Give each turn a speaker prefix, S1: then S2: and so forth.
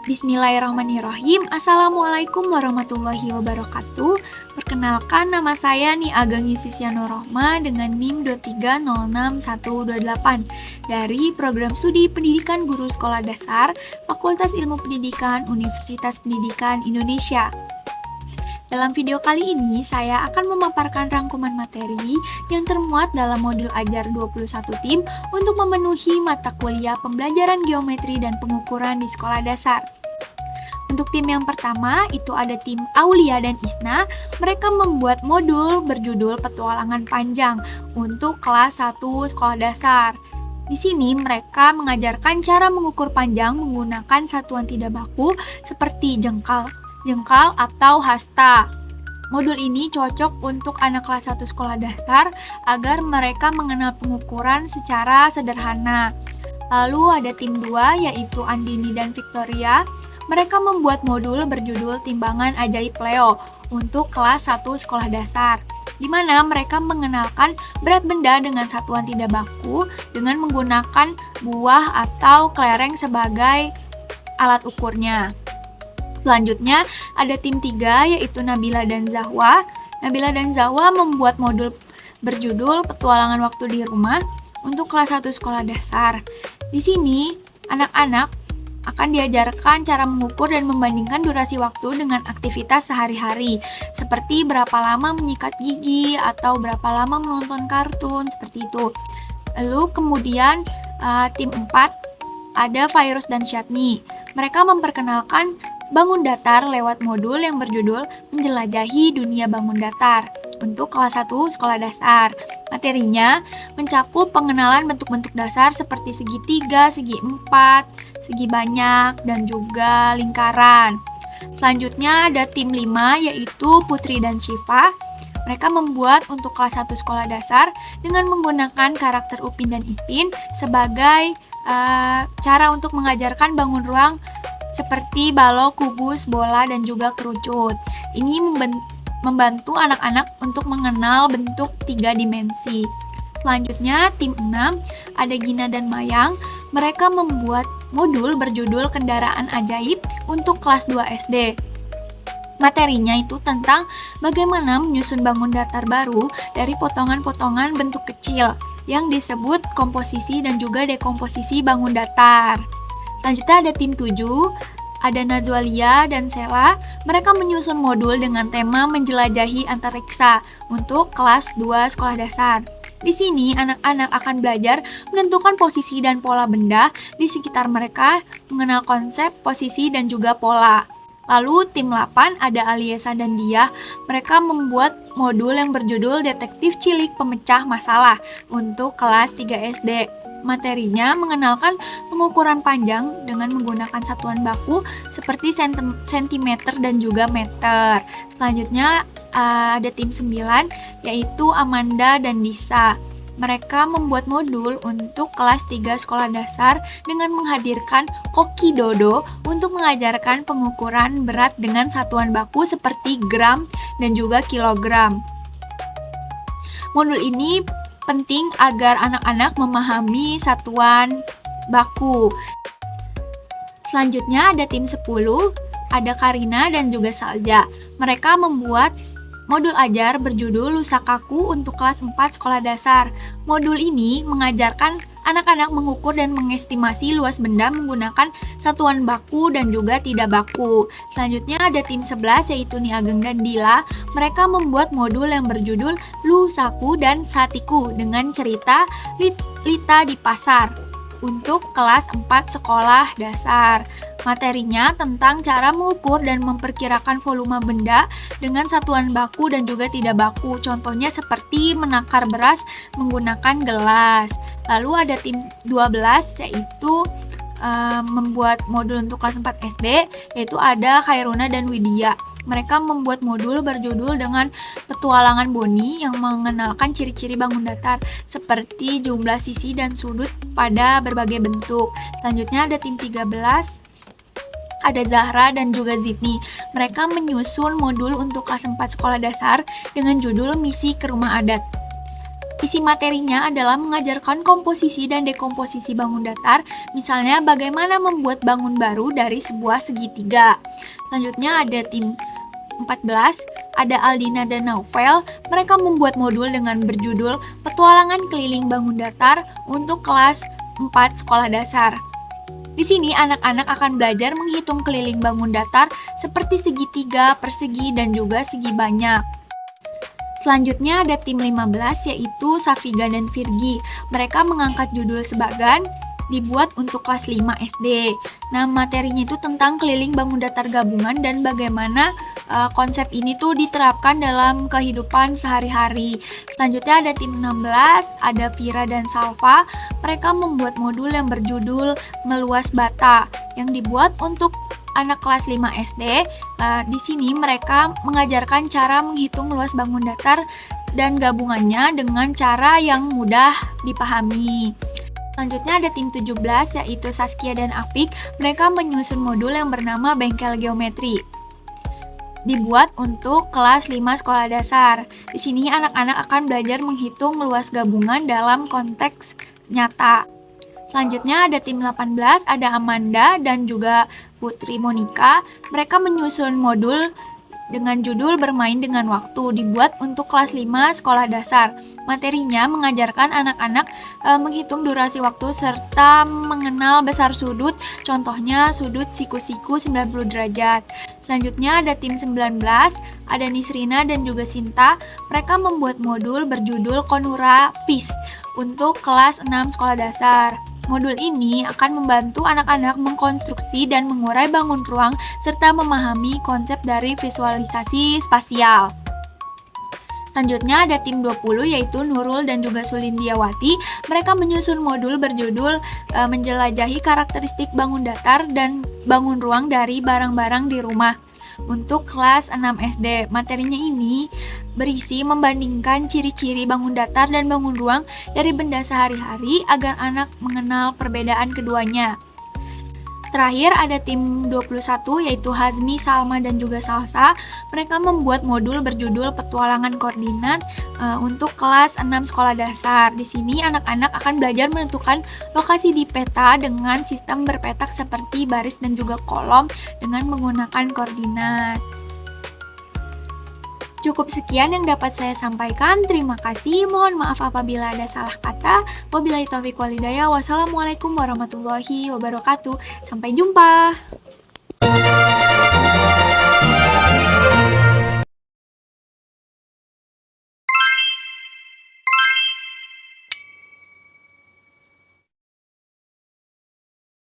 S1: Bismillahirrahmanirrahim. Assalamualaikum warahmatullahi wabarakatuh. Perkenalkan, nama saya Ageng Yustisya Nurrohma dengan NIM 2306128 dari Program Studi Pendidikan Guru Sekolah Dasar Fakultas Ilmu Pendidikan Universitas Pendidikan Indonesia. Dalam video kali ini, saya akan memaparkan rangkuman materi yang termuat dalam modul ajar 21 tim untuk memenuhi mata kuliah pembelajaran geometri dan pengukuran di sekolah dasar. Untuk tim yang pertama, itu ada tim Aulia dan Isna. Mereka membuat modul berjudul Petualangan Panjang untuk kelas 1 sekolah dasar. Di sini mereka mengajarkan cara mengukur panjang menggunakan satuan tidak baku seperti jengkal atau hasta. Modul ini cocok untuk anak kelas 1 sekolah dasar agar mereka mengenal pengukuran secara sederhana. Lalu ada tim 2 yaitu Andini dan Victoria. Mereka membuat modul berjudul Timbangan Ajaib Leo untuk kelas 1 sekolah dasar, di mana mereka mengenalkan berat benda dengan satuan tidak baku dengan menggunakan buah atau kelereng sebagai alat ukurnya. Selanjutnya ada tim 3 yaitu Nabila dan Zahwa. Nabila dan Zahwa membuat modul berjudul Petualangan Waktu di Rumah untuk kelas 1 sekolah dasar. Di sini anak-anak akan diajarkan cara mengukur dan membandingkan durasi waktu dengan aktivitas sehari-hari, seperti berapa lama menyikat gigi atau berapa lama menonton kartun, seperti itu. Lalu kemudian tim 4 ada Virus dan Syatni. Mereka memperkenalkan bangun datar lewat modul yang berjudul Menjelajahi Dunia Bangun Datar untuk kelas 1 sekolah dasar. Materinya mencakup pengenalan bentuk-bentuk dasar seperti segitiga, segi empat, segi banyak, dan juga lingkaran. Selanjutnya ada tim 5 yaitu Putri dan Syifa. Mereka membuat untuk kelas 1 sekolah dasar dengan menggunakan karakter Upin dan Ipin sebagai cara untuk mengajarkan bangun ruang seperti balok, kubus, bola, dan juga kerucut. Ini membantu anak-anak untuk mengenal bentuk 3 dimensi. Selanjutnya tim 6 ada Gina dan Mayang. Mereka membuat modul berjudul Kendaraan Ajaib untuk kelas 2 SD. Materinya itu tentang bagaimana menyusun bangun datar baru dari potongan-potongan bentuk kecil yang disebut komposisi dan juga dekomposisi bangun datar. Selanjutnya ada tim 7, ada Najwalia dan Sela. Mereka menyusun modul dengan tema menjelajahi antariksa untuk kelas 2 sekolah dasar. Di sini anak-anak akan belajar menentukan posisi dan pola benda di sekitar mereka, mengenal konsep, posisi, dan juga pola. Lalu tim 8 ada Aliesa dan Diah. Mereka membuat modul yang berjudul Detektif Cilik Pemecah Masalah untuk kelas 3 SD. Materinya mengenalkan pengukuran panjang dengan menggunakan satuan baku seperti sentimeter dan juga meter. Selanjutnya ada tim 9 yaitu Amanda dan Disa. Mereka membuat modul untuk kelas 3 sekolah dasar dengan menghadirkan Koki Dodo untuk mengajarkan pengukuran berat dengan satuan baku seperti gram dan juga kilogram. Modul ini penting agar anak-anak memahami satuan baku. Selanjutnya ada tim 10, ada Karina dan juga Salja. Mereka membuat modul ajar berjudul Lusakaku untuk kelas 4 sekolah dasar. Modul ini mengajarkan anak-anak mengukur dan mengestimasi luas benda menggunakan satuan baku dan juga tidak baku. Selanjutnya ada tim 11 yaitu Ageng dan Dila. Mereka membuat modul yang berjudul Lusaku dan Satiku dengan cerita Lita di Pasar untuk kelas 4 sekolah dasar. Materinya tentang cara mengukur dan memperkirakan volume benda dengan satuan baku dan juga tidak baku. Contohnya seperti menakar beras menggunakan gelas. Lalu ada tim 12 yaitu membuat modul untuk kelas 4 SD, yaitu ada Khairuna dan Widya. Mereka membuat modul berjudul dengan Petualangan Boni yang mengenalkan ciri-ciri bangun datar seperti jumlah sisi dan sudut pada berbagai bentuk. Selanjutnya ada tim 13, ada Zahra dan juga Zidni. Mereka menyusun modul untuk kelas 4 sekolah dasar dengan judul Misi ke Rumah Adat. Isi materinya adalah mengajarkan komposisi dan dekomposisi bangun datar, misalnya bagaimana membuat bangun baru dari sebuah segitiga. Selanjutnya ada tim 14, ada Aldina dan Naufel. Mereka membuat modul dengan berjudul Petualangan Keliling Bangun Datar untuk kelas 4 sekolah dasar. Di sini anak-anak akan belajar menghitung keliling bangun datar seperti segitiga, persegi, dan juga segi banyak. Selanjutnya ada tim 15 yaitu Safiga dan Virgi. Mereka mengangkat judul Sebagan, dibuat untuk kelas 5 SD. Nah, materinya itu tentang keliling bangun datar gabungan dan bagaimana konsep ini tuh diterapkan dalam kehidupan sehari-hari. Selanjutnya ada tim 16, ada Vira dan Salva. Mereka membuat modul yang berjudul Meluas Bata yang dibuat untuk anak kelas 5 SD. Di sini mereka mengajarkan cara menghitung luas bangun datar dan gabungannya dengan cara yang mudah dipahami. Selanjutnya ada tim 17 yaitu Saskia dan Afik. Mereka menyusun modul yang bernama Bengkel Geometri. Dibuat untuk kelas 5 sekolah dasar. Di sini anak-anak akan belajar menghitung luas gabungan dalam konteks nyata. Selanjutnya ada tim 18, ada Amanda dan juga Putri Monica. Mereka menyusun modul dengan judul Bermain dengan Waktu, dibuat untuk kelas 5 sekolah dasar. Materinya mengajarkan anak-anak menghitung durasi waktu serta mengenal besar sudut, contohnya sudut siku-siku 90 derajat. Selanjutnya ada tim 19, ada Nisrina dan juga Sinta. Mereka membuat modul berjudul Konura Fish untuk kelas 6 sekolah dasar. Modul ini akan membantu anak-anak mengkonstruksi dan mengurai bangun ruang serta memahami konsep dari visualisasi spasial. Selanjutnya ada tim 20 yaitu Nurul dan juga Sulindiawati. Mereka menyusun modul berjudul menjelajahi karakteristik bangun datar dan bangun ruang dari barang-barang di rumah untuk kelas 6 SD. Materinya ini berisi membandingkan ciri-ciri bangun datar dan bangun ruang dari benda sehari-hari agar anak mengenal perbedaan keduanya. Terakhir ada tim 21 yaitu Hazmi, Salma, dan juga Salsa. Mereka membuat modul berjudul Petualangan Koordinat untuk kelas 6 sekolah dasar. Di sini anak-anak akan belajar menentukan lokasi di peta dengan sistem berpetak seperti baris dan juga kolom dengan menggunakan koordinat. Cukup sekian yang dapat saya sampaikan. Terima kasih. Mohon maaf apabila ada salah kata. Wabillahi taufiq wal hidayah. Wassalamualaikum warahmatullahi wabarakatuh. Sampai jumpa.